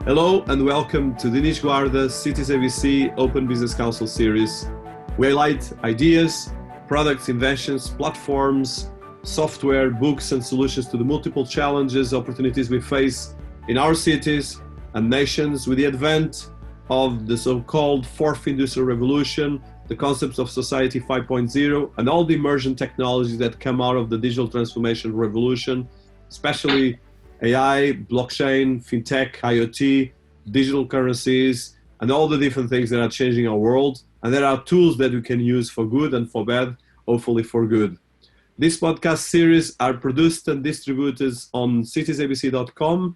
Hello and welcome to Dinis Guarda Cities ABC Open Business Council series. We highlight ideas, products, inventions, platforms, software, books and solutions to the multiple challenges, opportunities we face in our cities and nations with the advent of the so-called Fourth Industrial Revolution, the concepts of Society 5.0 and all the emergent technologies that come out of the digital transformation revolution, especially AI, blockchain, fintech, IoT, digital currencies, and all the different things that are changing our world. And there are tools that we can use for good and for bad, hopefully for good. This podcast series are produced and distributed on citiesabc.com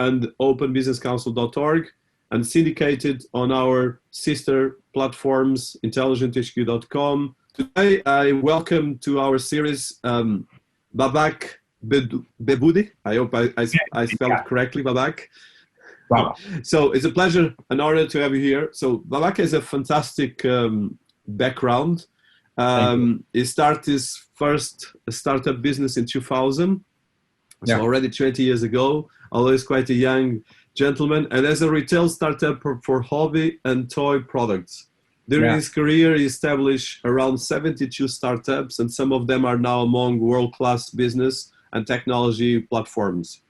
and openbusinesscouncil.org and syndicated on our sister platforms, intelligenthq.com. Today, I welcome to our series Babak Behboudi. I hope I spelled it correctly, Babak. Wow. So it's a pleasure, an honor to have you here. So Babak has a fantastic background. He started his first startup business in 2000, so already 20 years ago, although he's quite a young gentleman, and as a retail startup for hobby and toy products. During his career, he established around 72 startups, and some of them are now among world-class business and technology platforms.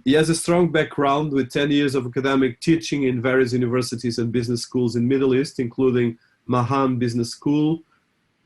He has a strong background with 10 years of academic teaching in various universities and business schools in Middle East, including Maham Business School,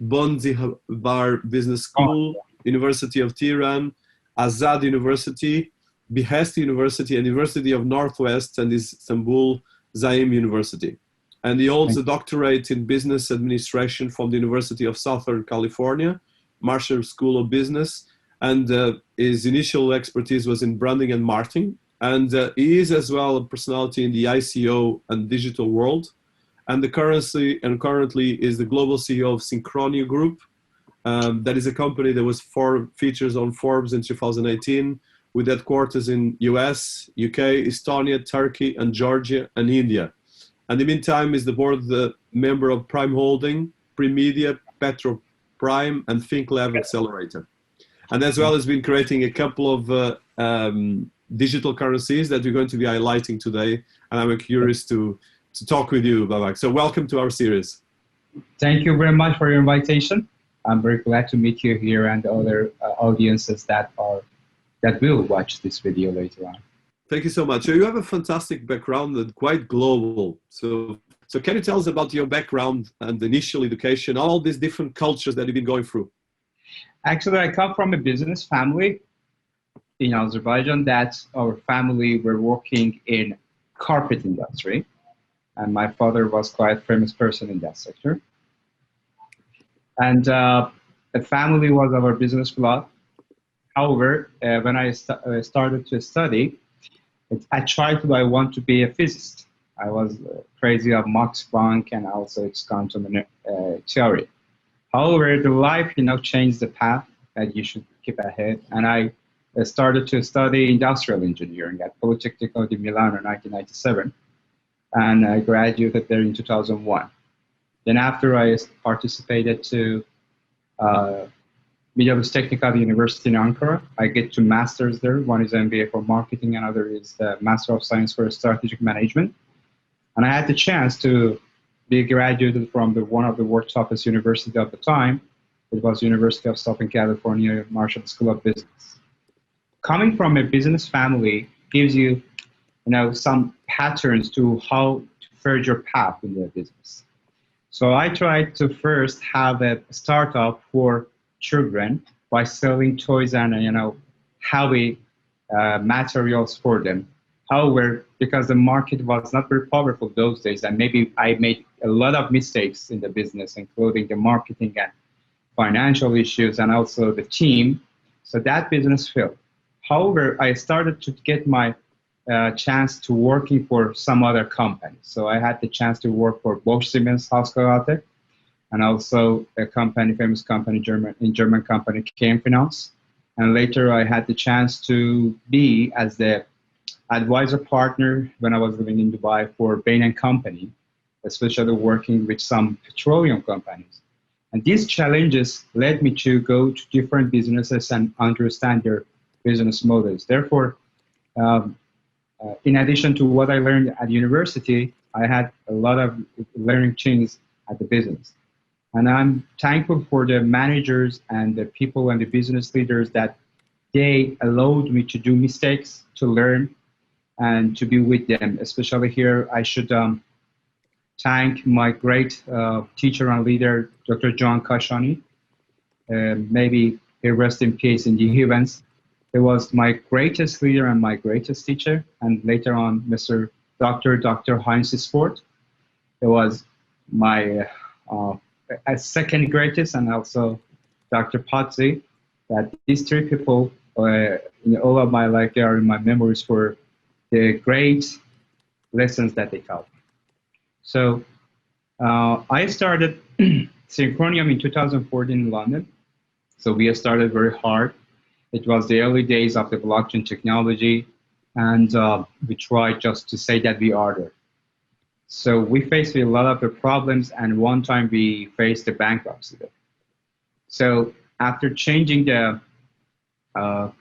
Bonzibar Business School, University of Tehran, Azad University, Behest University, and University of Northwest and Istanbul Zaim University. And he holds a doctorate in business administration from the University of Southern California, Marshall School of Business, and his initial expertise was in branding and marketing. And he is as well a personality in the ICO and digital world. And currently is the global CEO of Synchronium Group. That is a company that was features on Forbes in 2018 with headquarters in US, UK, Estonia, Turkey, and Georgia, and India. And in the meantime is the board member of Prime Holding, Premedia, Petro Prime, and ThinkLab Accelerator. And as well as been creating a couple of digital currencies that we're going to be highlighting today. And I'm curious to talk with you, Babak. So welcome to our series. Thank you very much for your invitation. I'm very glad to meet you here and the other audiences that will watch this video later on. Thank you so much. So you have a fantastic background and quite global. So can you tell us about your background and initial education, all these different cultures that you've been going through? Actually, I come from a business family in Azerbaijan that our family were working in carpet industry. And my father was quite a famous person in that sector. And the family was our business club. However, when I started to study, I want to be a physicist. I was crazy of Max Planck and also its quantum theory. However, the life, changed the path that you should keep ahead. And I started to study industrial engineering at Politecnico di Milano in 1997. And I graduated there in 2001. Then after I participated to Middle East Technical University in Ankara, I get two masters there. One is MBA for marketing, and other is the Master of Science for Strategic Management. And I had the chance to be graduated from one of the world's toughest university of the time. It was University of Southern California, Marshall School of Business. Coming from a business family gives you, some patterns to how to forge your path in the business. So I tried to first have a startup for children by selling toys and, heavy materials for them. However, because the market was not very powerful those days, and maybe I made a lot of mistakes in the business, including the marketing and financial issues and also the team. So that business failed. However, I started to get my chance to working for some other company. So I had the chance to work for Bosch Siemens Hausgeräte, and also a famous company, German company, KM Finance. And later I had the chance to be as the advisor partner when I was living in Dubai for Bain & Company, especially working with some petroleum companies. And these challenges led me to go to different businesses and understand their business models. Therefore, in addition to what I learned at university, I had a lot of learning things at the business. And I'm thankful for the managers and the people and the business leaders that they allowed me to do mistakes, to learn, and to be with them. Especially here, I should thank my great teacher and leader, Dr. John Kashani. Maybe he rest in peace in the heavens. He was my greatest leader and my greatest teacher. And later on, Dr. Heinz Sport. He was my second greatest, and also Dr. Patzi. That these three people, in all of my life, they are in my memories for the great lessons that they taught me. So I started Synchronium in 2014 in London. So we started very hard. It was the early days of the blockchain technology, and we tried just to say that we are there. So we faced with a lot of the problems, and one time we faced the bankruptcy. So after changing the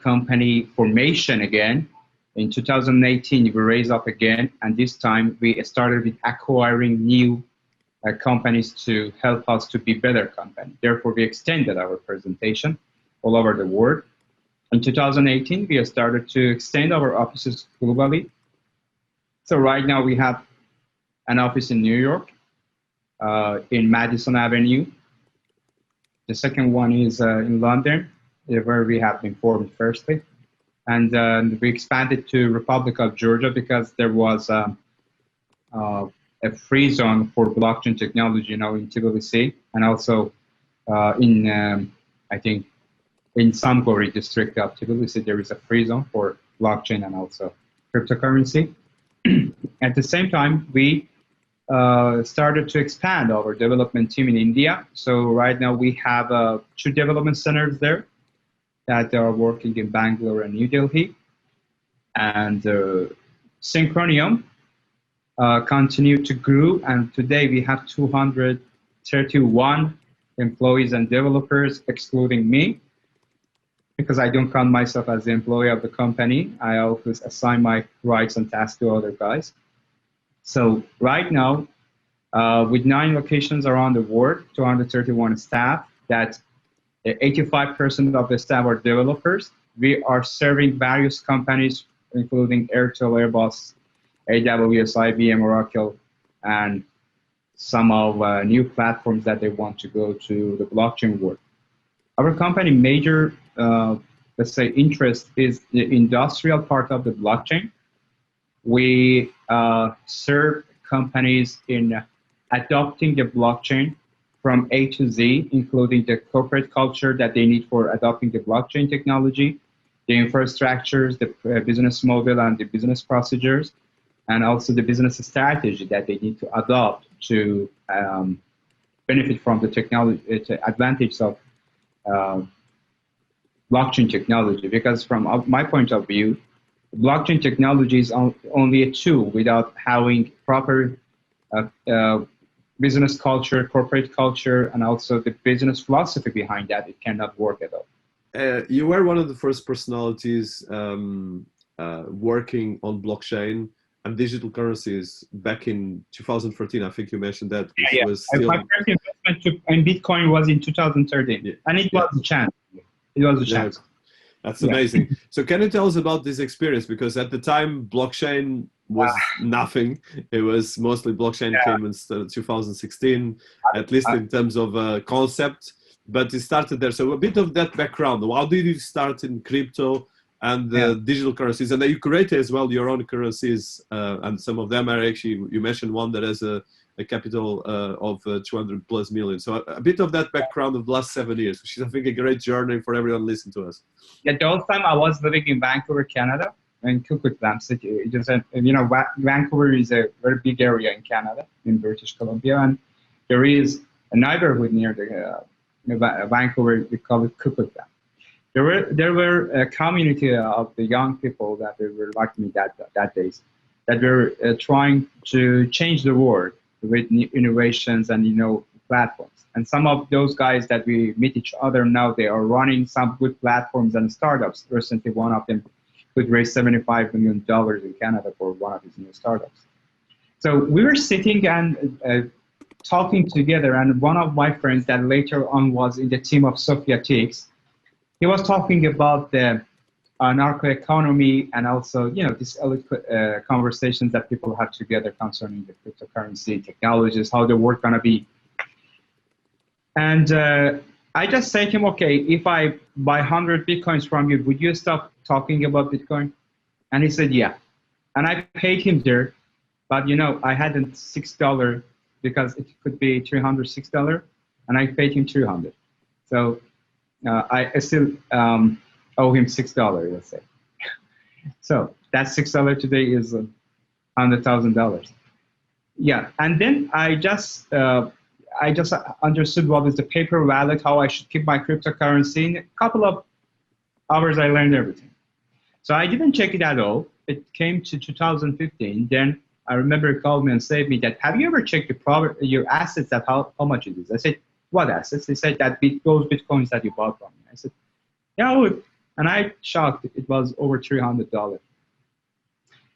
company formation again, in 2018 we raised up again, and this time we started with acquiring new companies to help us to be better company. Therefore, we extended our presentation all over the world. In 2018, we started to extend our offices globally. So right now we have an office in New York, in Madison Avenue. The second one is in London, where we have been formed firstly. And we expanded to Republic of Georgia because there was a free zone for blockchain technology now in Tbilisi, and also I think in Samgori district of Tbilisi, there is a free zone for blockchain and also cryptocurrency. At the same time, we started to expand our development team in India. So right now we have 2 development centers there that are working in Bangalore and New Delhi. And Synchronium continued to grow, and today we have 231 employees and developers, excluding me, because I don't count myself as the employee of the company. I always assign my rights and tasks to other guys. So right now, with 9 locations around the world, 231 staff, that 85% of the staff are developers. We are serving various companies, including Airtel, Airbus, AWS, IBM, Oracle, and some of new platforms that they want to go to the blockchain world. Our company major, let's say, interest is the industrial part of the blockchain. We serve companies in adopting the blockchain from A to Z, including the corporate culture that they need for adopting the blockchain technology, the infrastructures, the business model and the business procedures, and also the business strategy that they need to adopt to benefit from the technology, advantage of blockchain technology. Because from my point of view, blockchain technology is only a tool. Without having proper business culture, corporate culture, and also the business philosophy behind that, it cannot work at all. You were one of the first personalities working on blockchain and digital currencies back in 2013. I think you mentioned that. Yeah. Was still... My first investment in Bitcoin was in 2013, yeah. And it was a chance. It was a chance. That's amazing. So can you tell us about this experience? Because at the time, blockchain was nothing. It was mostly blockchain came in 2016, at least in terms of concept, but it started there. So a bit of that background. How did you start in crypto and digital currencies? And then you created as well your own currencies, and some of them are actually, you mentioned one that has a capital of 200 plus million. So a bit of that background of the last 7 years, which is, I think, a great journey for everyone listening to us. At those time, I was living in Vancouver, Canada, in Coquitlam City. Vancouver is a very big area in Canada, in British Columbia, and there is a neighborhood near the Vancouver. We call it Coquitlam. There were a community of the young people that they were like me that days, that were trying to change the world with new innovations and platforms. And some of those guys that we meet each other now, they are running some good platforms and startups. Recently, one of them could raise $75 million in Canada for one of his new startups. So we were sitting and talking together, and one of my friends that later on was in the team of Socrates, he was talking about the narco economy and also, these conversations that people have together concerning the cryptocurrency technologies, how the work gonna be. And I just said to him, okay, if I buy 100 Bitcoins from you, would you stop talking about Bitcoin? And he said, yeah. And I paid him there, but I hadn't $6 because it could be $306, and I paid him $200. So I still owe him $6, let's say. So that $6 today is $100,000. Yeah, and then I just understood what is the paper wallet, how I should keep my cryptocurrency. In a couple of hours, I learned everything. So I didn't check it at all. It came to 2015. Then I remember he called me and said me that, have you ever checked your assets, that how much it is? I said, what assets? He said that those Bitcoins that you bought from me. I said, yeah, I would. And I shocked, it was over $300.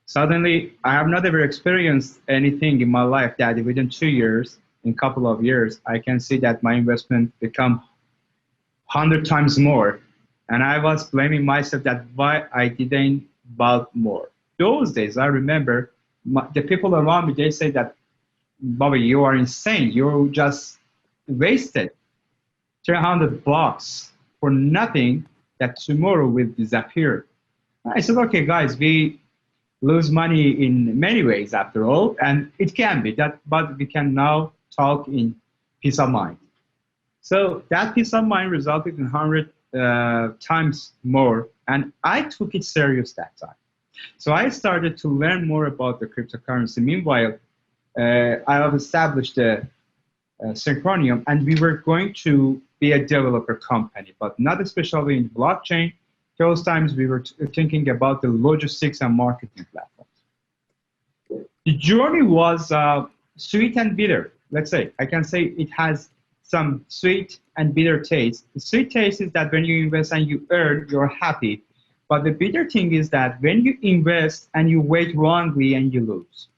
Suddenly, I have not ever experienced anything in my life that within 2 years, in a couple of years, I can see that my investment become 100 times more. And I was blaming myself that why I didn't buy more. Those days, I remember the people around me, they say that, Bobby, you are insane. You just wasted $300 for nothing that tomorrow will disappear. I said, okay, guys, we lose money in many ways after all, and it can be that, but we can now talk in peace of mind. So that peace of mind resulted in 100 times more, and I took it serious that time. So I started to learn more about the cryptocurrency. Meanwhile, I have established a Synchronium, and we were going to be a developer company, but not especially in blockchain. Those times we were thinking about the logistics and marketing platforms. The journey was sweet and bitter. Let's say, I can say it has some sweet and bitter taste. The sweet taste is that when you invest and you earn, you're happy. But the bitter thing is that when you invest and you wait wrongly and you lose.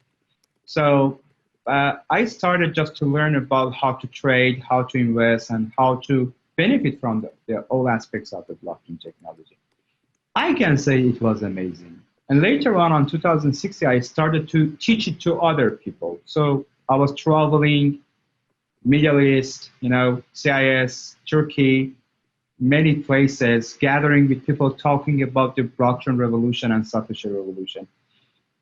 So I started just to learn about how to trade, how to invest, and how to benefit from all aspects of the blockchain technology. I can say it was amazing. And later on, in 2016, I started to teach it to other people. So I was traveling Middle East, CIS, Turkey, many places, gathering with people, talking about the blockchain revolution and satoshi revolution.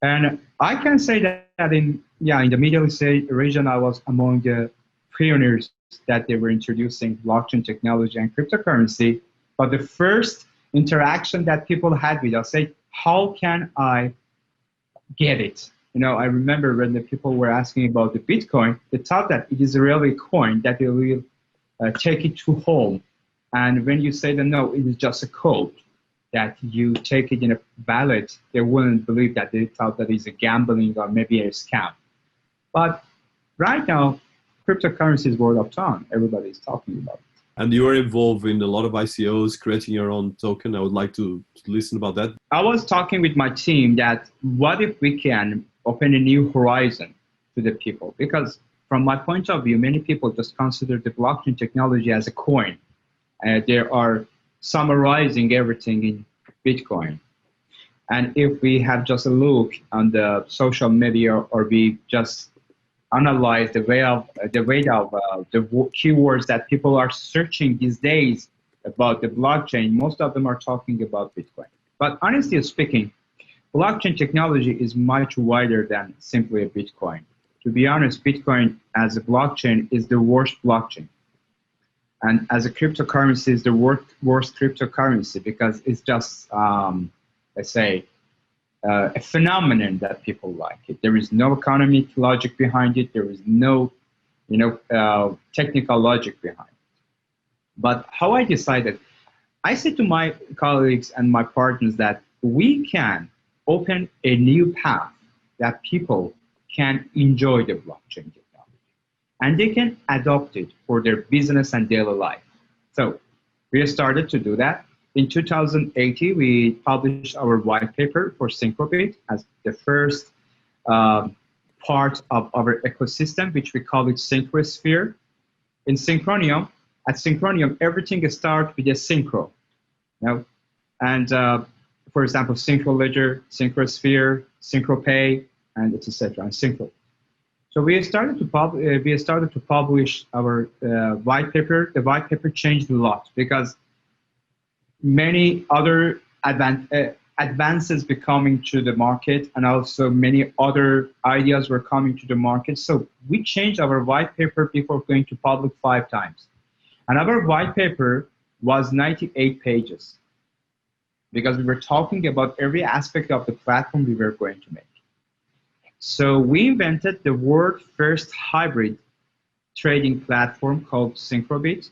And I can say that in the Middle East region, I was among the pioneers that they were introducing blockchain technology and cryptocurrency. But the first interaction that people had with us said, how can I get it? I remember when the people were asking about the Bitcoin, they thought that it is really a coin that they will take it to home. And when you say that, no, it is just a code that you take it in a wallet, they wouldn't believe that. They thought that it's a gambling or maybe a scam. But right now, cryptocurrency is word of tongue. Everybody is talking about it. And you are involved in a lot of ICOs, creating your own token. I would like to listen about that. I was talking with my team that what if we can open a new horizon to the people? Because from my point of view, many people just consider the blockchain technology as a coin. They are summarizing everything in Bitcoin. And if we have just a look on the social media, or we just analyze the way of the keywords that people are searching these days about the blockchain, most of them are talking about Bitcoin. But honestly speaking, blockchain technology is much wider than simply a Bitcoin. To be honest, Bitcoin as a blockchain is the worst blockchain. And as a cryptocurrency is the worst cryptocurrency because it's just, let's say, a phenomenon that people like it. There is no economic logic behind it. There is no, technical logic behind it. But how I decided, I said to my colleagues and my partners that we can open a new path that people can enjoy the blockchain technology and they can adopt it for their business and daily life. So we started to do that. in 2018, we published our white paper for Synchrobit as the first part of our ecosystem, which we call it Synchrosphere. In Synchronium, at Synchronium, everything starts with a synchro. And for example, Synchro Ledger, Synchrosphere, Synchropay, and etc. and Synchro. So we started to publish our white paper. The white paper changed a lot because many other advances were coming to the market, and also many other ideas were coming to the market. So we changed our white paper before going to public 5 times. And our white paper was 98 pages because we were talking about every aspect of the platform we were going to make. So we invented the world's first hybrid trading platform called Synchrobit,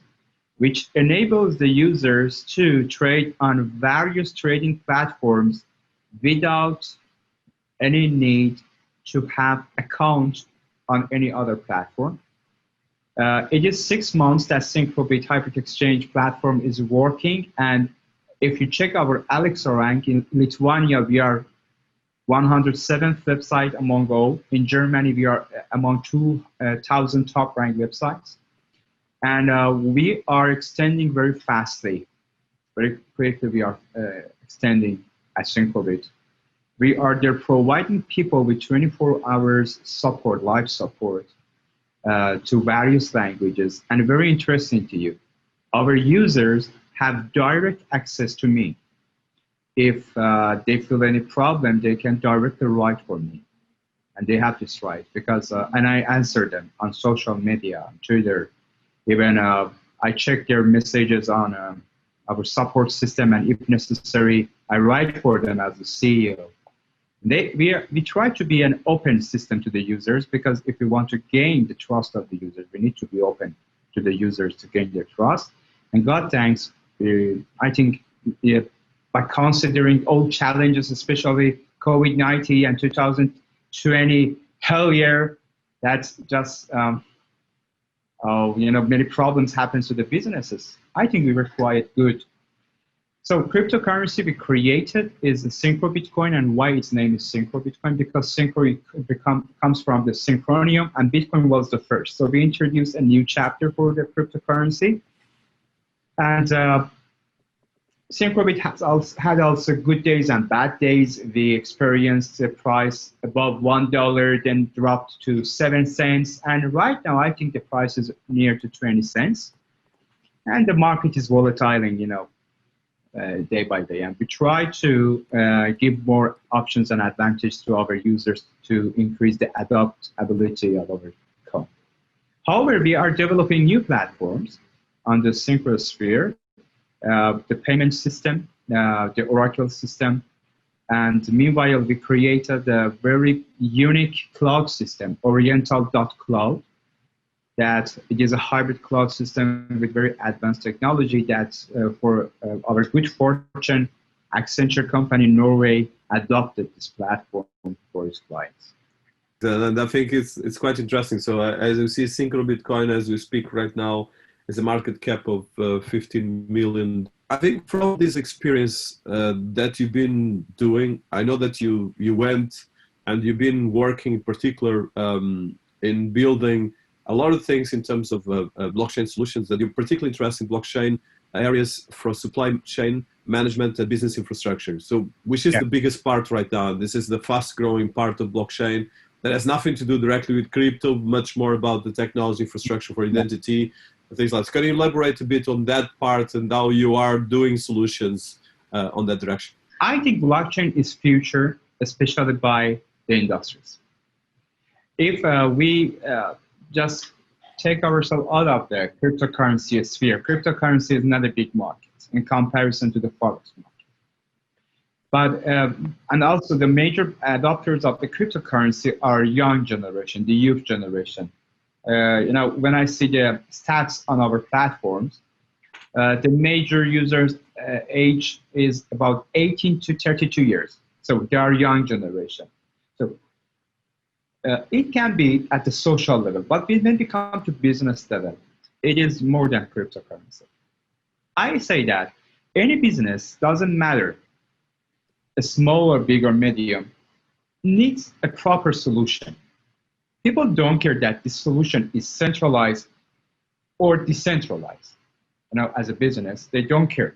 which enables the users to trade on various trading platforms without any need to have account on any other platform. It is 6 months that Synchrobit Hybrid Exchange platform is working, and if you check our Alexa rank in Lithuania, we are 107th website among all. In Germany, we are among 2,000 top-ranked websites. And we are extending very fastly, very quickly we are extending at Synchrobit. We are there providing people with 24 hours support, live support to various languages. And very interesting to you, our users have direct access to me. If they feel any problem, they can directly write for me. And they have this right because, and I answer them on social media, on Twitter. Even I check their messages on our support system, and if necessary, I write for them as a CEO. We try to be an open system to the users because if we want to gain the trust of the users, we need to be open to the users to gain their trust. And God thanks, I think by considering all challenges, especially COVID-19 and 2020 hell year, that's just, many problems happen to the businesses. I think we were quite good. So cryptocurrency we created is the Synchro Bitcoin, and why its name is Synchro Bitcoin? Because Synchro comes from the Synchronium, and Bitcoin was the first. So we introduced a new chapter for the cryptocurrency. And Synchrobit had also good days and bad days. We experienced the price above $1, then dropped to 7 cents. And right now, I think the price is near to 20 cents. And the market is volatile, day by day. And we try to give more options and advantage to our users to increase the adaptability of our coin. However, we are developing new platforms on the Synchrosphere. The payment system, the Oracle system, and meanwhile we created a very unique cloud system, Oriental.cloud, that it is a hybrid cloud system with very advanced technology that for our good fortune, Accenture company in Norway adopted this platform for its clients. And I think it's quite interesting. So as you see, Synchro Bitcoin, as we speak right now, is a market cap of 15 million. I think from this experience that you've been doing, I know that you went and you've been working in particular in building a lot of things in terms of blockchain solutions, that you're particularly interested in blockchain areas for supply chain management and business infrastructure. So which is the biggest part right now? This is the fast growing part of blockchain that has nothing to do directly with crypto, much more about the technology infrastructure for identity, things like that. Can you elaborate a bit on that part and how you are doing solutions on that direction? I think blockchain is future, especially by the industries. If we just take ourselves out of the cryptocurrency sphere, cryptocurrency is not a big market in comparison to the forex market. But, and also the major adopters of the cryptocurrency are young generation, the youth generation. When I see the stats on our platforms, the major users' age is about 18 to 32 years. So they are young generation. So it can be at the social level, but when we come to business level, it is more than cryptocurrency. I say that any business, doesn't matter, a small or big or medium, needs a proper solution. People don't care that this solution is centralized or decentralized. As a business, they don't care.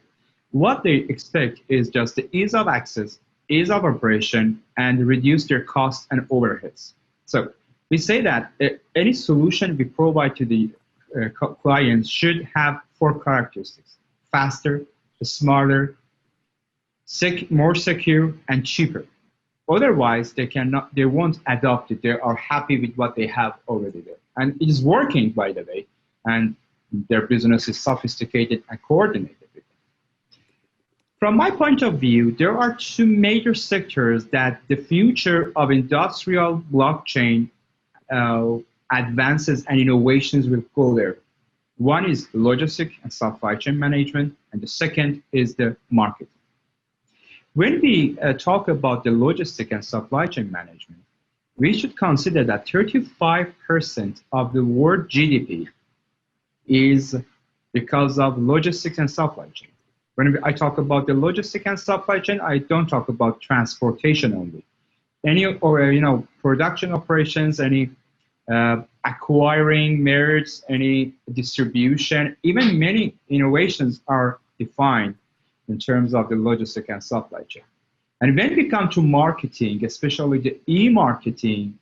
What they expect is just the ease of access, ease of operation, and reduce their costs and overheads. So we say that any solution we provide to the clients should have four characteristics: faster, smarter, more secure, and cheaper. Otherwise, they won't adopt it. They are happy with what they have already there. And it is working, by the way, and their business is sophisticated and coordinated. From my point of view, there are two major sectors that the future of industrial blockchain advances and innovations will go there. One is logistic and supply chain management, and the second is the marketing. When we talk about the logistic and supply chain management, we should consider that 35% of the world GDP is because of logistics and supply chain. When I talk about the logistic and supply chain, I don't talk about transportation only. Any production operations, any acquiring merits, any distribution, even many innovations are defined in terms of the logistic and supply chain. And when we come to marketing, especially the e-marketing,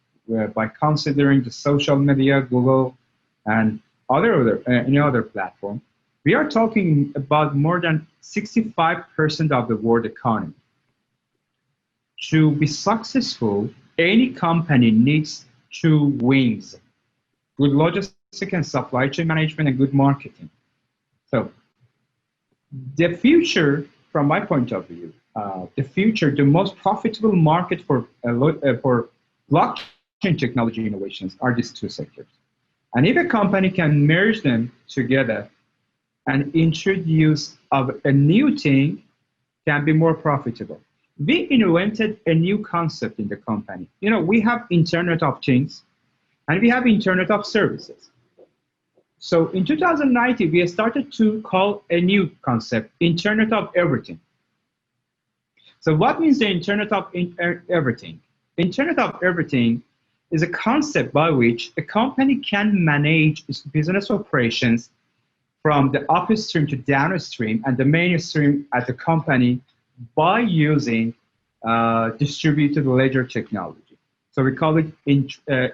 by considering the social media, Google, and any other platform, we are talking about more than 65% of the world economy. To be successful, any company needs two wings: good logistic and supply chain management and good marketing. So the future, from my point of view, the most profitable market for blockchain technology innovations are these two sectors. And if a company can merge them together and introduce a new thing, can be more profitable. We invented a new concept in the company. We have Internet of Things and we have Internet of Services. So in 2019, we started to call a new concept, Internet of Everything. So what means the Internet of Everything? Internet of Everything is a concept by which a company can manage its business operations from the upstream to downstream and the mainstream at the company by using distributed ledger technology. So we call it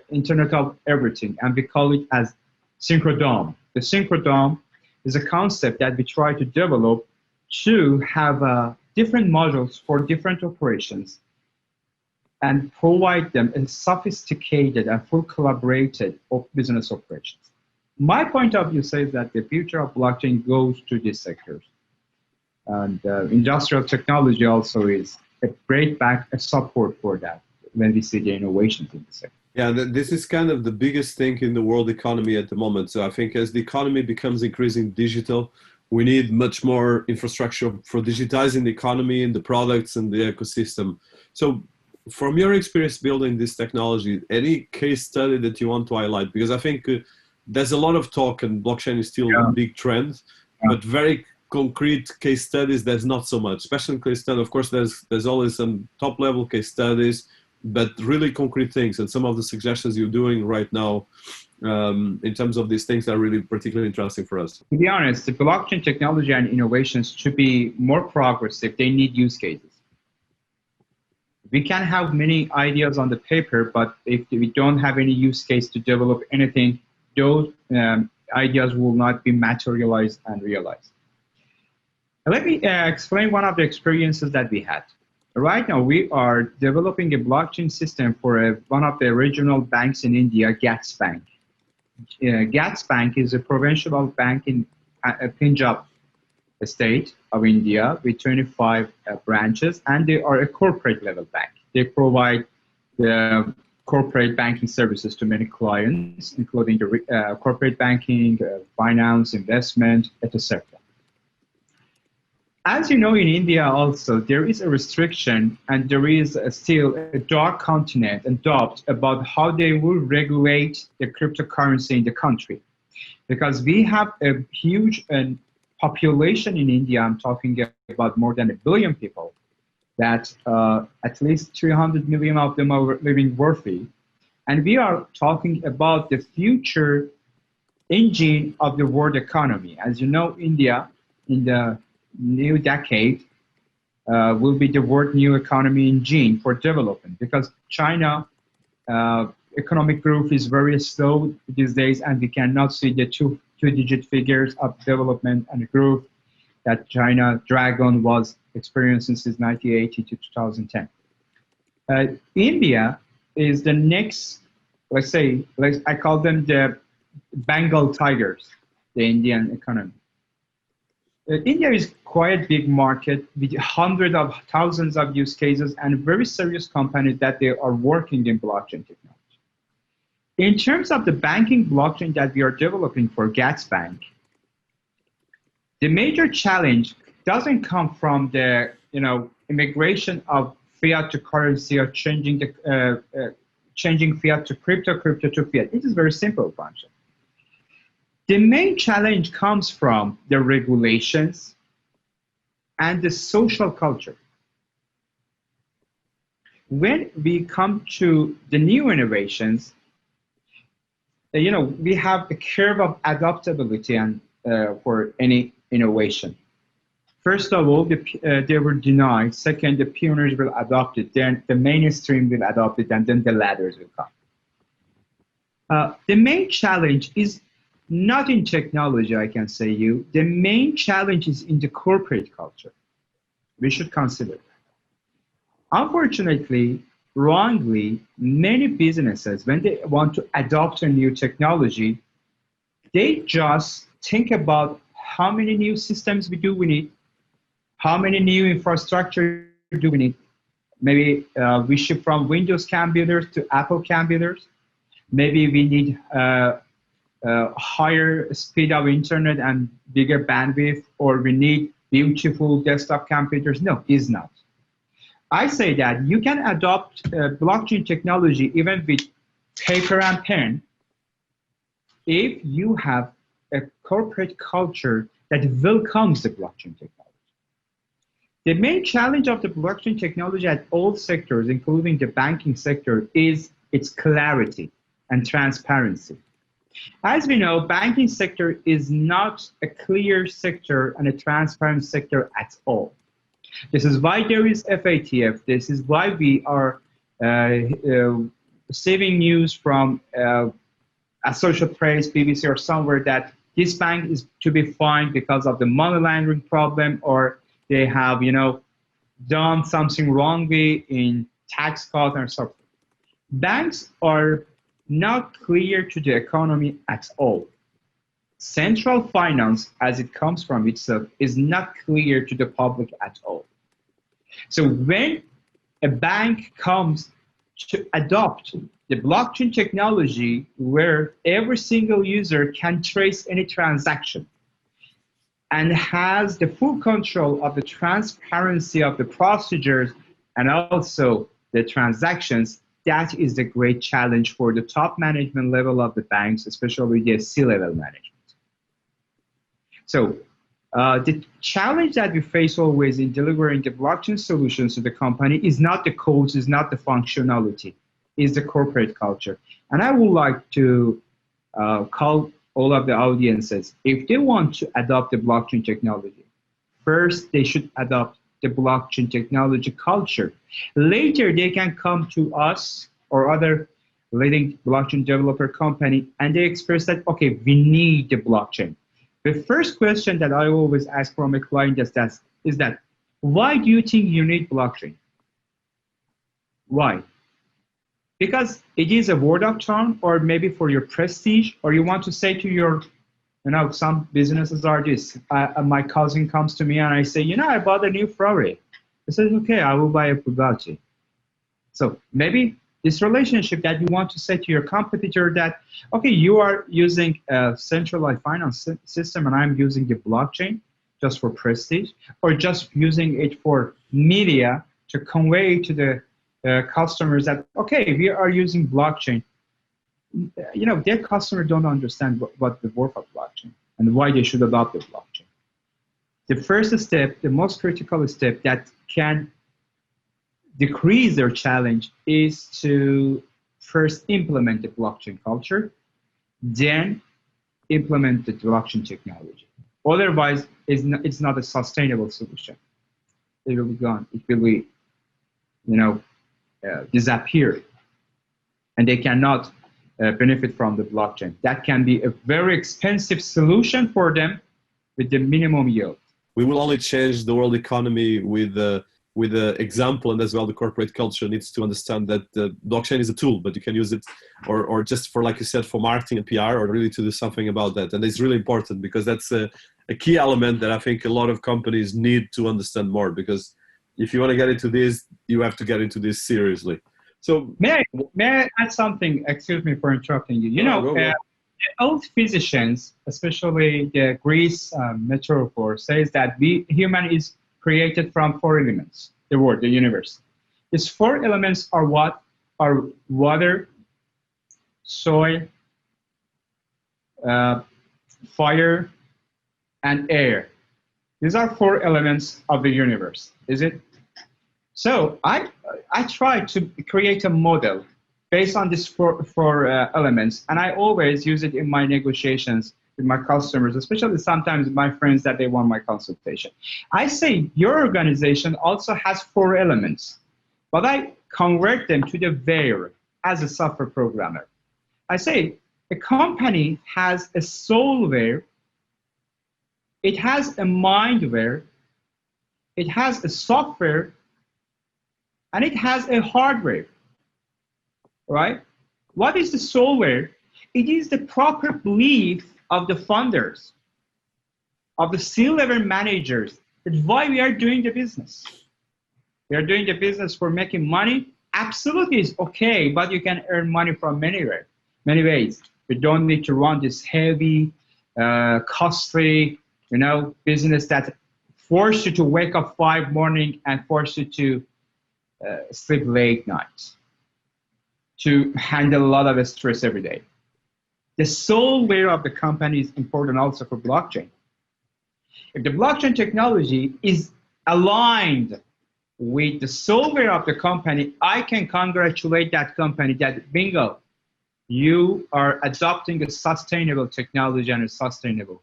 Internet of Everything, and we call it as Synchronium. The Synchronium is a concept that we try to develop to have different modules for different operations and provide them a sophisticated and full collaborated business operations. My point of view says that the future of blockchain goes to these sectors. And industrial technology also is a great support for that when we see the innovations in the sector. Yeah, this is kind of the biggest thing in the world economy at the moment. So I think as the economy becomes increasingly digital, we need much more infrastructure for digitizing the economy and the products and the ecosystem. So from your experience building this technology, any case study that you want to highlight? Because I think there's a lot of talk and blockchain is still a big trend, but very concrete case studies, there's not so much. Special case studies, of course, there's always some top level case studies, but really concrete things. And some of the suggestions you're doing right now in terms of these things are really particularly interesting for us. To be honest, the blockchain technology and innovations to be more progressive, they need use cases. We can have many ideas on the paper, but if we don't have any use case to develop anything, those ideas will not be materialized and realized. Let me explain one of the experiences that we had. Right now, we are developing a blockchain system for one of the regional banks in India, GATS Bank. GATS Bank is a provincial bank in Punjab state of India with 25 branches, and they are a corporate level bank. They provide the corporate banking services to many clients, including the corporate banking, finance, investment, etc. As you know, in India also, there is a restriction and there is still a dark continent and doubt about how they will regulate the cryptocurrency in the country. Because we have a huge population in India, I'm talking about more than 1 billion people, that at least 300 million of them are living worthy. And we are talking about the future engine of the world economy. As you know, India in the new decade will be the world new economy engine for development, because China economic growth is very slow these days, and we cannot see the two-digit figures of development and growth that China Dragon was experiencing since 1980 to 2010. India is the next, I call them the Bengal tigers, the Indian economy. India is quite a big market with hundreds of thousands of use cases and very serious companies that they are working in blockchain technology. In terms of the banking blockchain that we are developing for GATS Bank, the major challenge doesn't come from the immigration of fiat to currency or changing fiat to crypto, crypto to fiat. It is a very simple function. The main challenge comes from the regulations and the social culture. When we come to the new innovations, we have a curve of adaptability and for any innovation. First of all, they were denied. Second, the pioneers will adopt it. Then the mainstream will adopt it, and then the ladders will come. The main challenge is not in technology, I can say you. The main challenge is in the corporate culture. We should consider that. Unfortunately, wrongly, many businesses, when they want to adopt a new technology, they just think about how many new systems we need, how many new infrastructure do we need. Maybe we shift from Windows computers to Apple computers. Maybe we need higher speed of internet and bigger bandwidth, or we need beautiful desktop computers. No, it's not. I say that you can adopt blockchain technology even with paper and pen if you have a corporate culture that welcomes the blockchain technology. The main challenge of the blockchain technology at all sectors, including the banking sector, is its clarity and transparency. As we know, banking sector is not a clear sector and a transparent sector at all. This is why there is FATF. This is why we are receiving news from Associated Press, BBC, or somewhere that this bank is to be fined because of the money laundering problem, or they have, done something wrongly in tax code and so forth. Banks are not clear to the economy at all. Central finance, as it comes from itself, is not clear to the public at all. So when a bank comes to adopt the blockchain technology where every single user can trace any transaction and has the full control of the transparency of the procedures and also the transactions, that is the great challenge for the top management level of the banks, especially the C-level management. So the challenge that we face always in delivering the blockchain solutions to the company is not the codes, is not the functionality, is the corporate culture. And I would like to call all of the audiences, if they want to adopt the blockchain technology, first they should adopt the blockchain technology culture. Later, they can come to us or other leading blockchain developer company, and they express that, okay, we need the blockchain. The first question that I always ask from a client is that, why do you think you need blockchain? Why? Because it is a word of town, or maybe for your prestige, or you want to say to your, some businesses are this. My cousin comes to me and I say, I bought a new Ferrari. I said, okay, I will buy a Bugatti. So maybe this relationship that you want to say to your competitor that, okay, you are using a centralized finance system and I'm using the blockchain just for prestige, or just using it for media to convey to the customers that, okay, we are using blockchain. Their customers don't understand what the worth of blockchain and why they should adopt the blockchain. The first step, the most critical step that can decrease their challenge is to first implement the blockchain culture, then implement the blockchain technology. Otherwise, it's not a sustainable solution. It will be gone. It will be, disappear, and they cannot benefit from the blockchain. That can be a very expensive solution for them with the minimum yield. We will only change the world economy with the example, and as well the corporate culture needs to understand that the blockchain is a tool, but you can use it or just for, like you said, for marketing and PR, or really to do something about that. And it's really important, because that's a key element that I think a lot of companies need to understand more, because if you want to get into this, you have to get into this seriously. So may I add something? Excuse me for interrupting you. The old physicians, especially the Greece metaphor, says that human is created from 4 elements. The world, the universe. These 4 elements are what? Are water, soil, fire, and air. These are 4 elements of the universe, is it? So I try to create a model based on these four elements, and I always use it in my negotiations with my customers, especially sometimes my friends that they want my consultation. I say your organization also has 4 elements, but I convert them to the where as a software programmer. I say a company has a soulware, it has a mindware, it has a software, and it has a hardware, right? What is the soulware? It is the proper belief of the funders, of the C-level managers, that why we are doing the business. We are doing the business for making money. Absolutely, it's okay, but you can earn money from many ways. You don't need to run this heavy, costly, business that force you to wake up 5 morning and force you to sleep late nights, to handle a lot of stress every day. The soulware of the company is important also for blockchain. If the blockchain technology is aligned with the soulware of the company, I can congratulate that company that, bingo, you are adopting a sustainable technology and a sustainable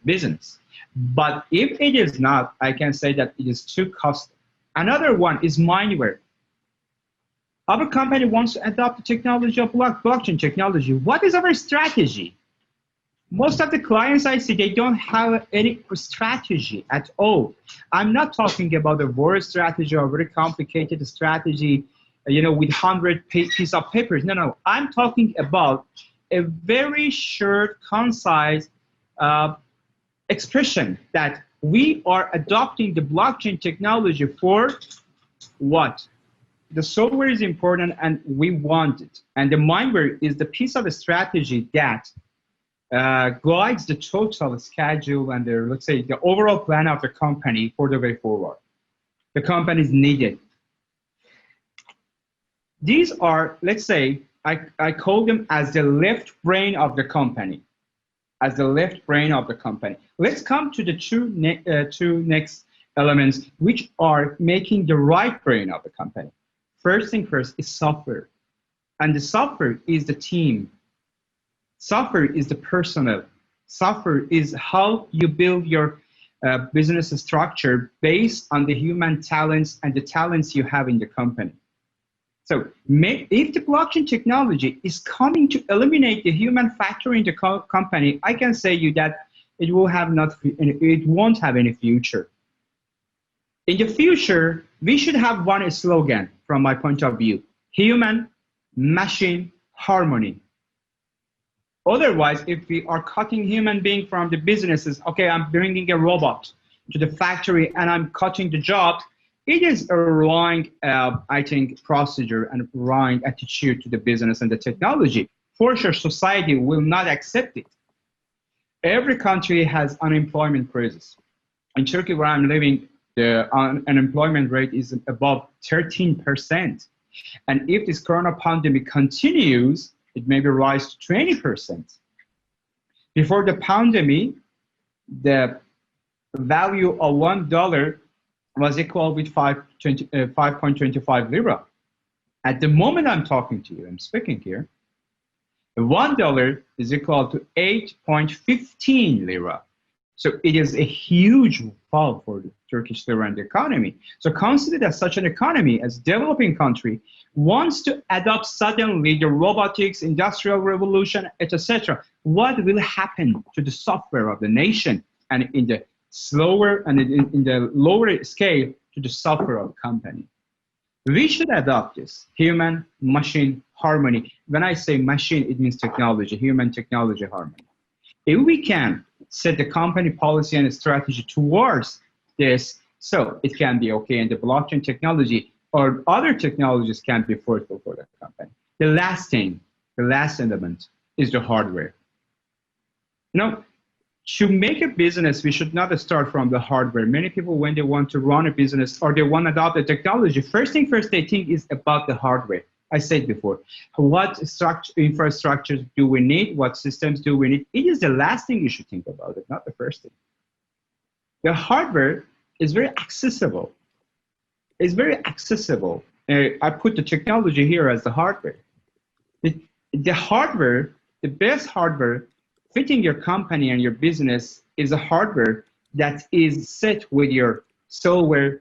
business. But if it is not, I can say that it is too costly. Another one is mindware. Our company wants to adopt the technology of blockchain technology. What is our strategy? Most of the clients I see, they don't have any strategy at all. I'm not talking about a war strategy or a very complicated strategy, with 100 pieces of papers. No. I'm talking about a very short, concise expression that we are adopting the blockchain technology for what? The software is important and we want it. And the mindware is the piece of a strategy that guides the total schedule and let's say the overall plan of the company for the way forward. The company is needed. These are, let's say, I call them as the left brain of the company. As the left brain of the company. Let's come to the two next elements, which are making the right brain of the company. First thing first is software. And the software is the team. Software is the personnel. Software is how you build your business structure based on the human talents and the talents you have in the company. So if the blockchain technology is coming to eliminate the human factor in the company, I can say you that it won't have any future. In the future, we should have one slogan from my point of view: human, machine, harmony. Otherwise, if we are cutting human being from the businesses, okay, I'm bringing a robot to the factory and I'm cutting the job, it is a wrong, I think, procedure and wrong attitude to the business and the technology. For sure, society will not accept it. Every country has unemployment crisis. In Turkey, where I'm living, the unemployment rate is above 13%. And if this corona pandemic continues, it may rise to 20%. Before the pandemic, the value of $1 was equal with 5.25 lira. At the moment I'm talking to you, I'm speaking here, $1 is equal to 8.15 lira. So it is a huge fall for the Turkish lira and the economy. So consider that such an economy as a developing country wants to adopt suddenly the robotics, industrial revolution, etc. What will happen to the software of the nation, and in the slower and in the lower scale to the software of the company? We should adopt this human-machine harmony. When I say machine, it means technology, human-technology harmony. If we can set the company policy and strategy towards this, so it can be okay, and the blockchain technology or other technologies can be fruitful for the company. The last thing, the last element is the hardware. You know, to make a business, we should not start from the hardware. Many people, when they want to run a business or they want to adopt the technology, first thing first they think is about the hardware. I said before, what infrastructures do we need? What systems do we need? It is the last thing you should think about it, not the first thing. The hardware is very accessible. It's very accessible. I put the technology here as the hardware. The hardware, the best hardware fitting your company and your business is a hardware that is set with your software,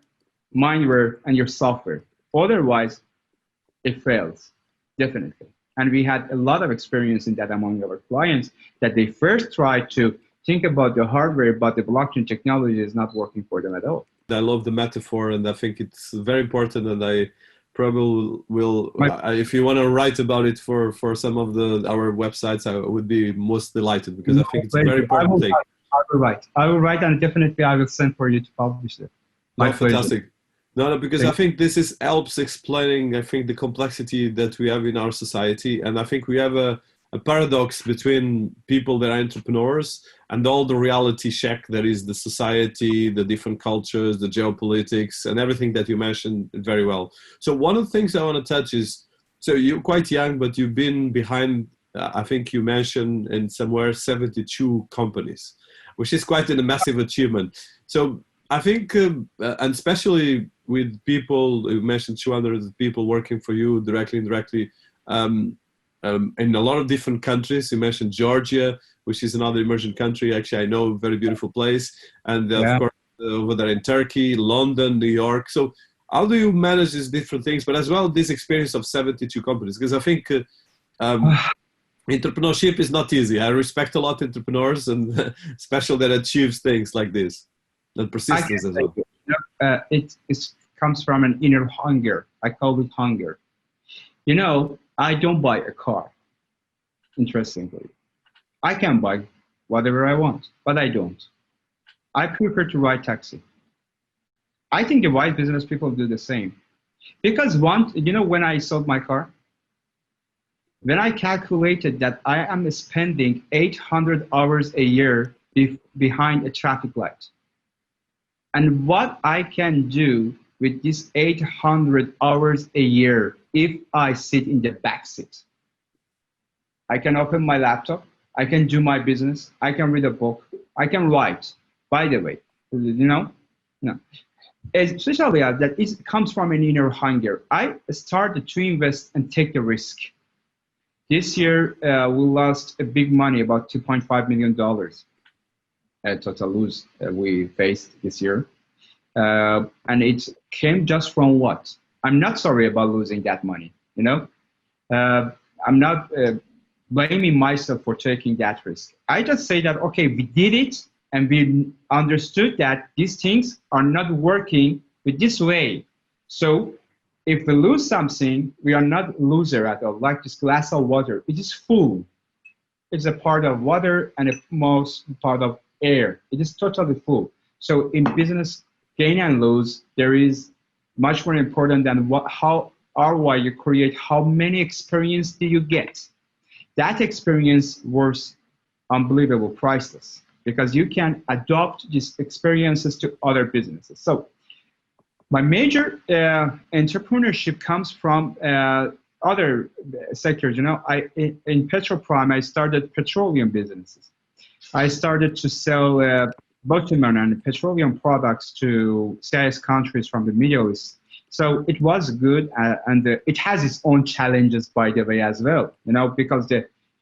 mindware, and your software. Otherwise, it fails, definitely. And we had a lot of experience in that among our clients, that they first tried to think about the hardware, but the blockchain technology is not working for them at all. I love the metaphor, and I think it's very important, and I probably will, if you want to write about it for some of our websites, I would be most delighted, because I think it's a very important thing. I will write, and definitely I will send for you to publish it. Fantastic. No, because I think this helps explaining, I think, the complexity that we have in our society. And I think we have a paradox between people that are entrepreneurs and all the reality check that is the society, the different cultures, the geopolitics, and everything that you mentioned very well. So one of the things I want to touch is, so you're quite young, but you've been behind, I think you mentioned in somewhere 72 companies, which is quite a massive achievement. So I think, and especially with people, you mentioned 200 people working for you directly, indirectly, in a lot of different countries. You mentioned Georgia, which is another emerging country. Actually, I know, a very beautiful place. And of course, over there in Turkey, London, New York. So how do you manage these different things, but as well this experience of 72 companies? Because I think entrepreneurship is not easy. I respect a lot of entrepreneurs, and especially that achieves things like this. And persistence as well. It comes from an inner hunger. I call it hunger. You know, I don't buy a car, interestingly. I can buy whatever I want, but I don't. I prefer to ride taxi. I think the wise business people do the same. Because when I sold my car, when I calculated that I am spending 800 hours a year behind a traffic light, and what I can do with these 800 hours a year if I sit in the back seat. I can open my laptop, I can do my business, I can read a book, I can write. By the way, no. Especially that it comes from an inner hunger. I started to invest and take the risk. This year, we lost a big money, about $2.5 million. Total lose we faced this year. And it came just from what? I'm not sorry about losing that money, I'm not blaming myself for taking that risk. I just say that, okay, we did it, and we understood that these things are not working with this way. So if we lose something, we are not loser at all. Like this glass of water, it is full. It's a part of water and a most part of air. It is totally full. So in business, gain and lose, there is much more important than how ROI you create, how many experience do you get. That experience was unbelievable, priceless, because you can adopt these experiences to other businesses. So my major entrepreneurship comes from other sectors. In Petroprime, I started petroleum businesses. I started to sell bitumen and petroleum products to CIS countries from the Middle East. So it was good, and it has its own challenges, by the way, as well. Because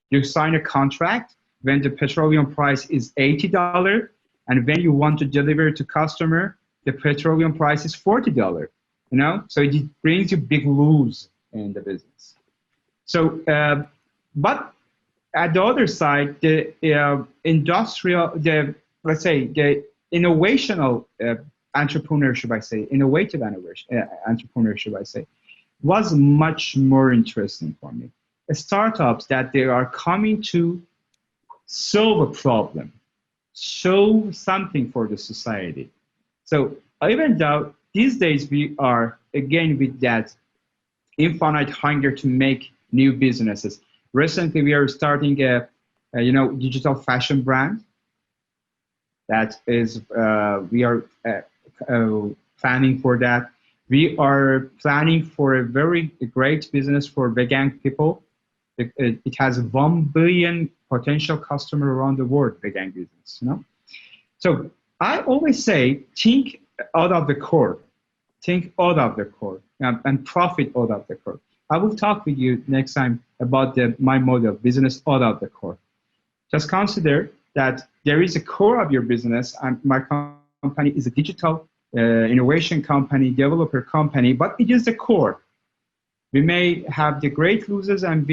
you sign a contract when the petroleum price is $80, and when you want to deliver to customer, the petroleum price is $40. So it brings you big lose in the business. So, but at the other side, the let's say the innovational entrepreneurship, innovative entrepreneurship, was much more interesting for me. Startups that they are coming to solve a problem, show something for the society. So even though these days we are again with that infinite hunger to make new businesses. Recently, we are starting a digital fashion brand. That is, we are planning for that. We are planning for a very great business for vegan people. It has 1 billion potential customers around the world, vegan business. So I always say, think out of the core. Think out of the core and profit out of the core. I will talk with you next time about my model, business out of the core. Just consider that there is a core of your business, and my company is a digital innovation company, developer company, but it is the core. We may have the great losers and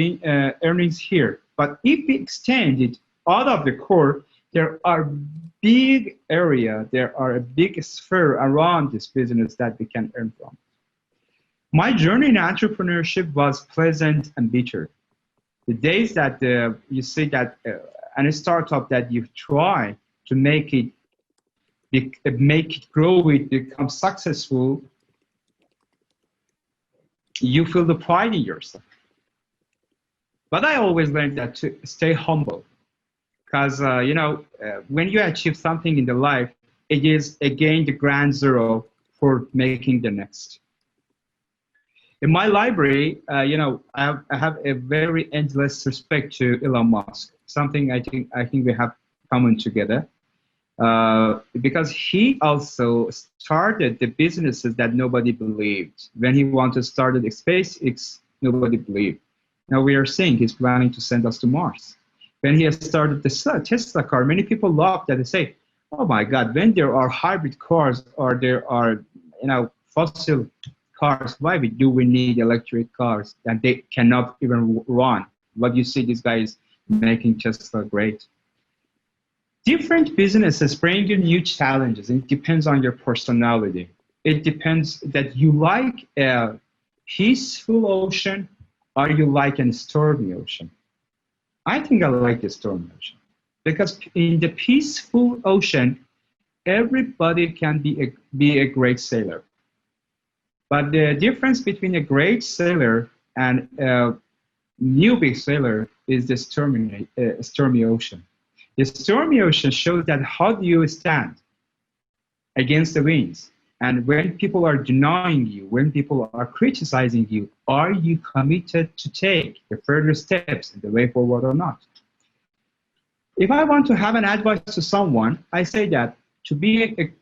earnings here, but if we extend it out of the core, there are big area, there are a big sphere around this business that we can earn from. My journey in entrepreneurship was pleasant and bitter. The days that you see that a startup that you try to make it grow, it become successful, you feel the pride in yourself. But I always learned that to stay humble. Because, when you achieve something in the life, it is, again, the ground zero for making the next. In my library, I have a very endless respect to Elon Musk, something I think we have common together. Because he also started the businesses that nobody believed. When he wanted to start the SpaceX, nobody believed. Now we are seeing he's planning to send us to Mars. When he has started the Tesla car, many people laughed and they say, "Oh my God, when there are hybrid cars or there are, fossil cars, why do we need electric cars that they cannot even run?" But you see, this guy is making Tesla great. Different businesses bring you new challenges. It depends on your personality. It depends that you like a peaceful ocean or you like a stormy ocean. I think I like the stormy ocean because in the peaceful ocean, everybody can be a great sailor. But the difference between a great sailor and a newbie sailor is the stormy ocean. The stormy ocean shows that how do you stand against the winds? And when people are denying you, when people are criticizing you, are you committed to take the further steps in the way forward or not? If I want to have an advice to someone, I say that to be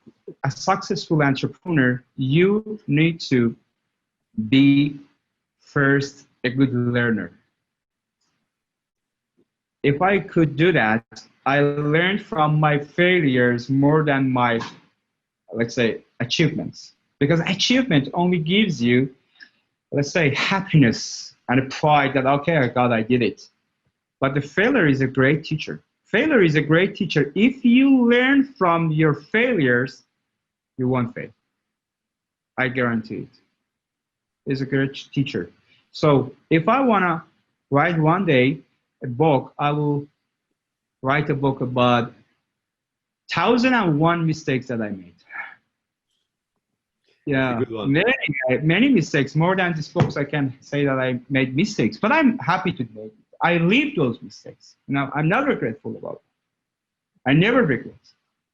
a successful entrepreneur, you need to be first a good learner. If I could do that, I learned from my failures more than my, let's say, achievements. Because achievement only gives you, let's say, happiness and a pride that, okay, God, I did it. But the failure is a great teacher. Failure is a great teacher. If you learn from your failures, you won't fail. I guarantee it. It's a great teacher. So if I want to write one day a book, I will write a book about 1,001 mistakes that I made. Yeah, many mistakes. More than these books, I can say that I made mistakes, but I'm happy to make it. I live those mistakes. I'm not regretful about it. I never regret.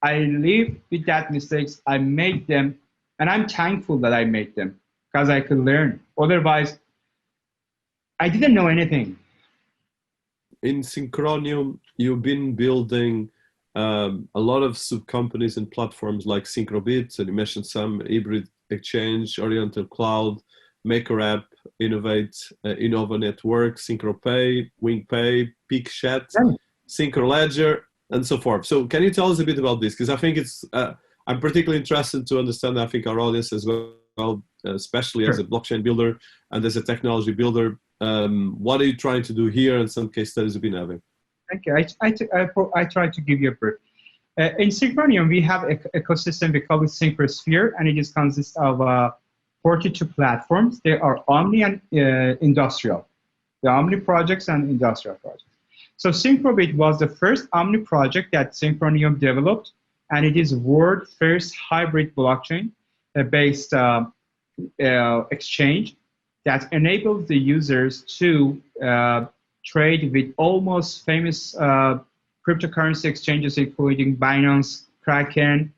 I live with that mistakes. I made them, and I'm thankful that I made them because I could learn. Otherwise, I didn't know anything. In Synchronium, you've been building a lot of sub companies and platforms like Synchrobit, and you mentioned some hybrid exchange, Oriental Cloud, Maker App, Innovate, Innova Network, SynchroPay, WingPay, PeakChat, SynchroLedger, and so forth. So can you tell us a bit about this? Because I think it's, I'm particularly interested to understand, I think our audience as well, especially as a blockchain builder and as a technology builder, what are you trying to do here, and some case studies you've been having? Okay, I try to give you a brief. In Synchronium, we have an ecosystem, we call it Synchrosphere, and it just consists of 42 platforms. They are omni and industrial. The omni projects and industrial projects. So Synchrobit was the first omni project that Synchronium developed, and it is world's first hybrid blockchain-based exchange that enables the users to trade with almost famous cryptocurrency exchanges, including Binance, Kraken,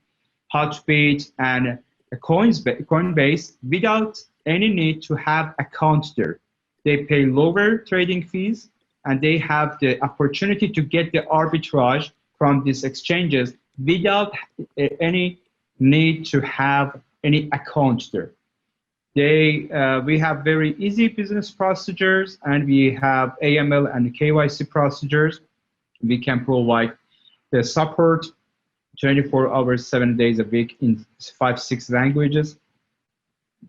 Hotbit, and Coinbase, without any need to have account there. They pay lower trading fees, and they have the opportunity to get the arbitrage from these exchanges without any need to have any account there. We have very easy business procedures, and we have AML and KYC procedures. We can provide the support 24 hours, 7 days a week in 5-6 languages.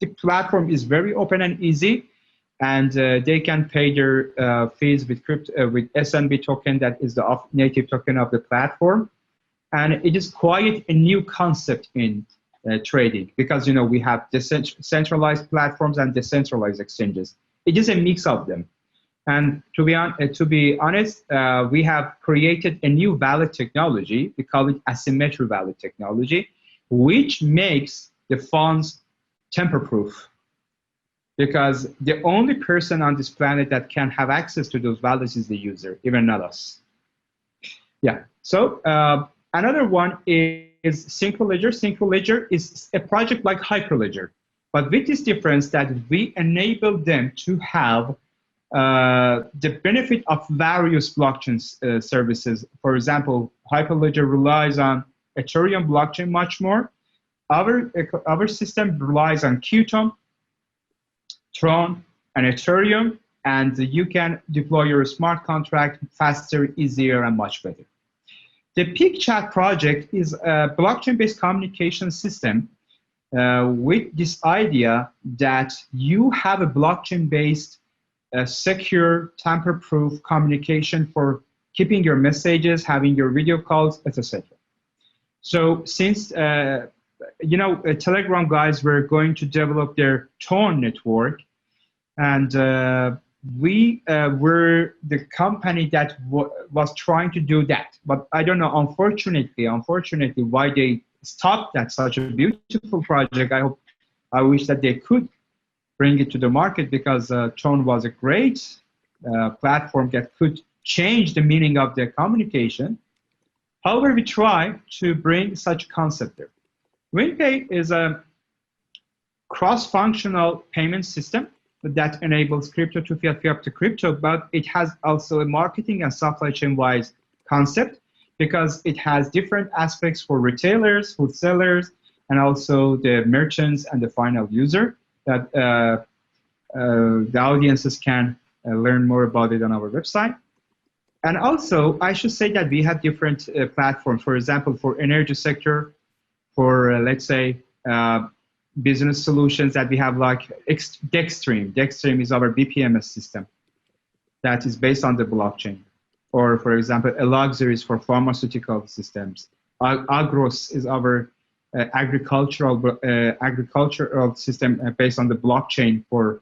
The platform is very open and easy, and they can pay their fees with with SNB token, that is the native token of the platform. And it is quite a new concept in trading, because we have centralized platforms and decentralized exchanges. It is a mix of them. And to be honest, we have created a new wallet technology. We call it asymmetric wallet technology, which makes the funds tamper-proof. Because the only person on this planet that can have access to those wallets is the user, even not us. Yeah. So another one is SyncroLedger. SyncroLedger is a project like Hyperledger, but with this difference that we enable them to have the benefit of various blockchain services. For example, Hyperledger relies on Ethereum blockchain much more. Our system relies on Qtum, Tron, and Ethereum, and you can deploy your smart contract faster, easier, and much better. The PeakChat project is a blockchain-based communication system with this idea that you have a blockchain-based secure, tamper-proof communication for keeping your messages, having your video calls, etc. So since Telegram guys were going to develop their Tone network, and we were the company that was trying to do that. But I don't know, unfortunately, why they stopped that. Such a beautiful project. I wish that they could bring it to the market, because Tone was a great platform that could change the meaning of their communication. However, we try to bring such concept there. WinPay is a cross-functional payment system that enables crypto to fiat, fiat to crypto, but it has also a marketing and supply chain-wise concept, because it has different aspects for retailers, wholesalers, and also the merchants and the final user, that the audiences can learn more about it on our website. And also, I should say that we have different platforms. For example, for energy sector, for let's say business solutions, that we have like Dexstream. Dexstream is our BPMS system that is based on the blockchain. Or for example, Elixir is for pharmaceutical systems. Agros is our agricultural system based on the blockchain for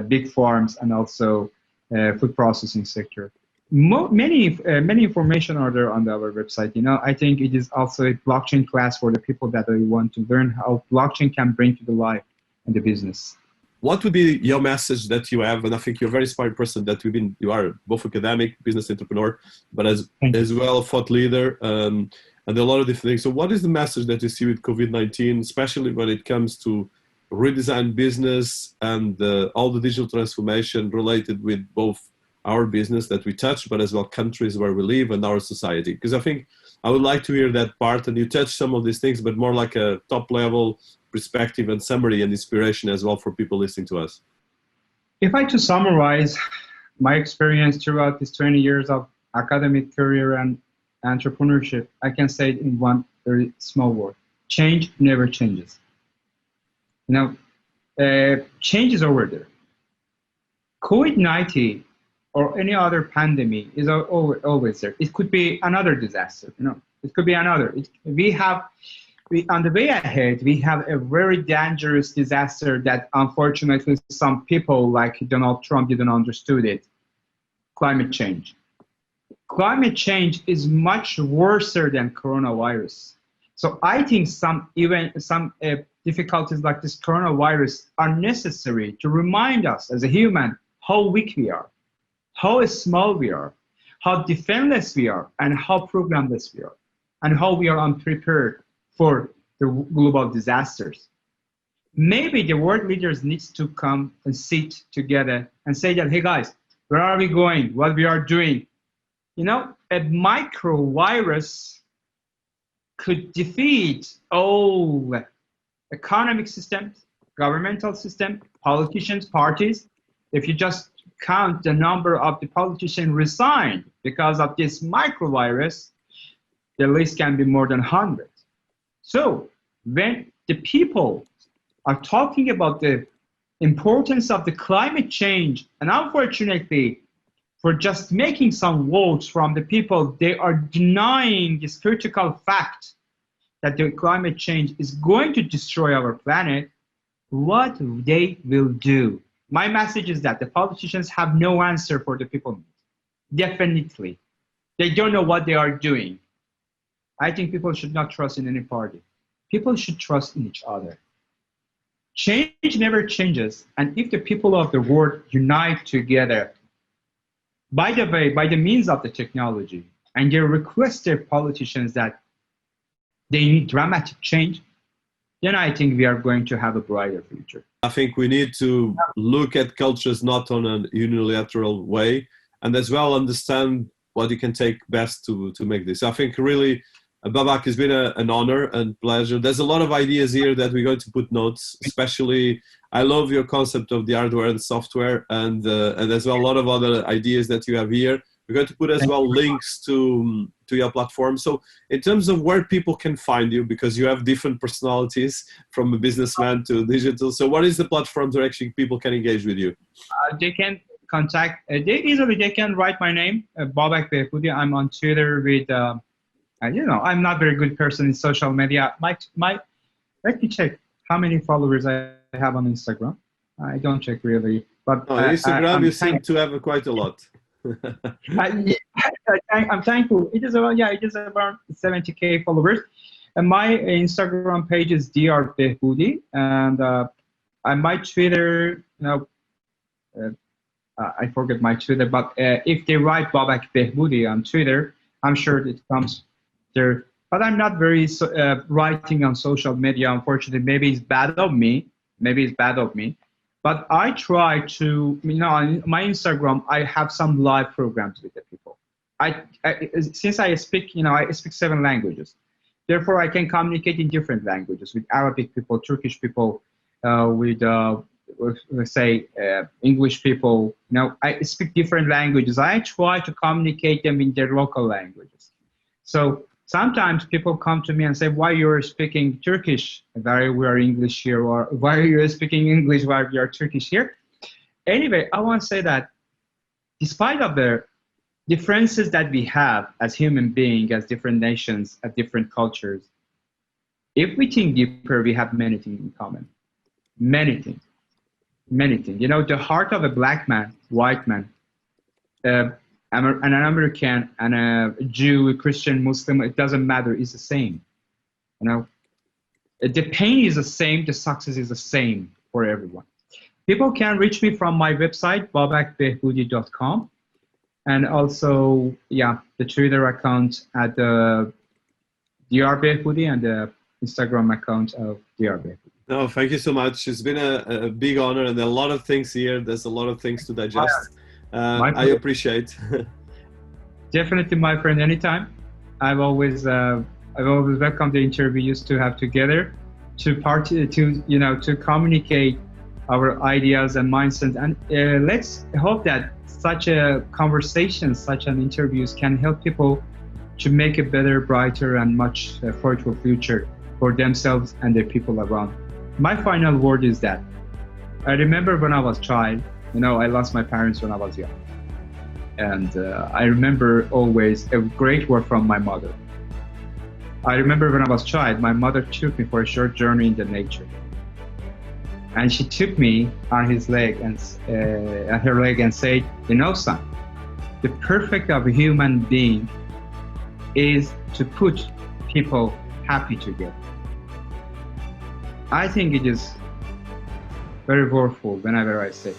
big farms and also food processing sector. Many information are there on our website. I think it is also a blockchain class for the people that want to learn how blockchain can bring to the life and the business. What would be your message that you have? And I think you're a very inspired person that you are both academic, business entrepreneur, but as well thought leader, and a lot of different things. So what is the message that you see with COVID-19, especially when it comes to redesign business and all the digital transformation related with both our business that we touch, but as well countries where we live and our society. Because I think I would like to hear that part, and you touch some of these things, but more like a top level perspective and summary and inspiration as well for people listening to us. If I to summarize my experience throughout these 20 years of academic career and entrepreneurship, I can say it in one very small word: change never changes. Change is over there. COVID-19 or any other pandemic is always there. It could be another disaster. It could be another. On the way ahead, we have a very dangerous disaster that unfortunately some people like Donald Trump didn't understood it. Climate change. Climate change is much worse than coronavirus. So I think some difficulties like this coronavirus are necessary to remind us as a human how weak we are, how small we are, how defenseless we are, and how programless we are, and how we are unprepared for the global disasters. Maybe the world leaders need to come and sit together and say that, hey guys, where are we going? What we are doing? A microvirus could defeat all economic systems, governmental system, politicians, parties. If you just count the number of the politicians resigned because of this microvirus, the list can be more than 100. So when the people are talking about the importance of the climate change, and unfortunately, for just making some votes from the people, they are denying this critical fact that the climate change is going to destroy our planet, what they will do. My message is that the politicians have no answer for the people. Definitely. They don't know what they are doing. I think people should not trust in any party. People should trust in each other. Change never changes. And if the people of the world unite together, by the way, by the means of the technology, and they request their politicians that they need dramatic change, then I think we are going to have a brighter future. I think we need to look at cultures not on a unilateral way, and as well understand what you can take best to make this. I think really, Babak, has been an honor and pleasure. There's a lot of ideas here that we're going to put notes, especially I love your concept of the hardware and software, and as well a lot of other ideas that you have here. We're going to put as well links to your platform. So in terms of where people can find you, because you have different personalities from a businessman to digital. So what is the platform that actually people can engage with you? They can contact, they can write my name, Babak Behboudi. I'm on Twitter with, I'm not very good person in social media. Let me check how many followers I have on Instagram. I don't check really, but Instagram you seem to have quite a lot. I'm thankful. It is about 70K followers, and my Instagram page is Dr. Behboudi, and my Twitter, I forget my Twitter, but if they write Babak Behboudi on Twitter, I'm sure it comes there. But I'm not very writing on social media, unfortunately. Maybe it's bad of me. But I try to, on my Instagram, I have some live programs with the people. Since I speak, I speak 7 languages. Therefore, I can communicate in different languages with Arabic people, Turkish people, with, let's say, English people. I speak different languages. I try to communicate them in their local languages. So sometimes people come to me and say, why you're speaking Turkish while we are English here, or why are you speaking English while we are Turkish here? Anyway, I want to say that despite of the differences that we have as human beings, as different nations, as different cultures, if we think deeper, we have many things in common. Many things. The heart of a black man, white man, an American, and a Jew, a Christian, Muslim, it doesn't matter, it's the same. The pain is the same, the success is the same for everyone. People can reach me from my website, babakbehboudi.com, and also, the Twitter account at the Dr. Behboudi and the Instagram account of Dr. Behboudi. No, thank you so much. It's been a big honor, and a lot of things here. There's a lot of things to digest. I appreciate. Definitely, my friend. Anytime. I've always welcomed the interviews to have together, to communicate our ideas and mindset. And let's hope that such a conversation, such an interviews can help people to make a better, brighter, and much fruitful future for themselves and their people around. My final word is that I remember when I was a child, I lost my parents when I was young. And I remember always a great word from my mother. I remember when I was a child, my mother took me for a short journey in the nature. And she took me on her leg and said, son, the perfect of a human being is to put people happy together. I think it is very powerful whenever I say,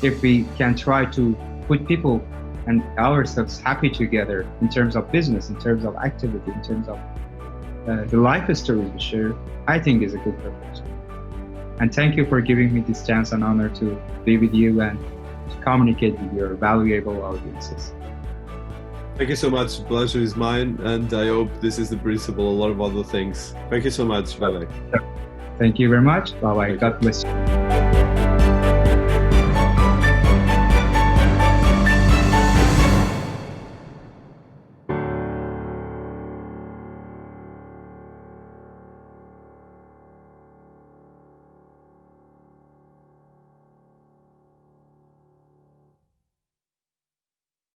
if we can try to put people and ourselves happy together in terms of business, in terms of activity, in terms of the life stories we share, I think is a good purpose. And thank you for giving me this chance and honor to be with you and to communicate with your valuable audiences. Thank you so much. The pleasure is mine, and I hope this is the principle, a lot of other things. Thank you so much. Bye-bye. Thank you very much. Bye-bye. God bless you.